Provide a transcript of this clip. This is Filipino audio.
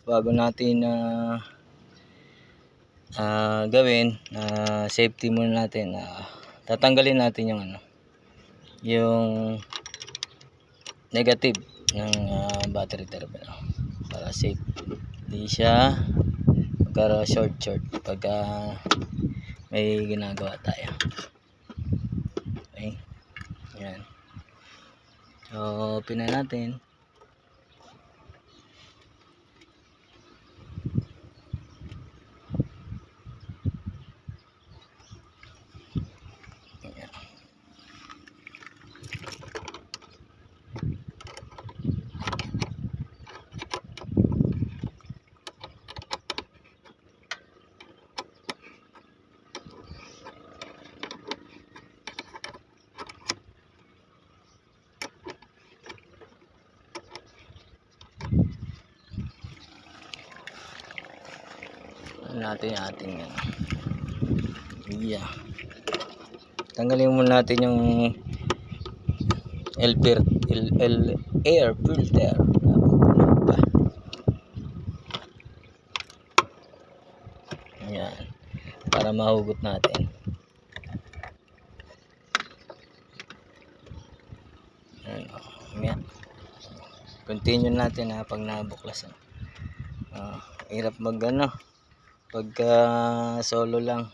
bago natin gawin, safety muna natin. Tatanggalin natin yung yung negative ng battery terminal para safe, hindi siya magka short pag may ginagawa tayo. Okay, yan. So open na natin. Natin yung ating tanggalin muna natin yung air filter. Ayan, para mahugot natin. Ayan, continue natin pag nabuklasan. Hirap pagka solo lang.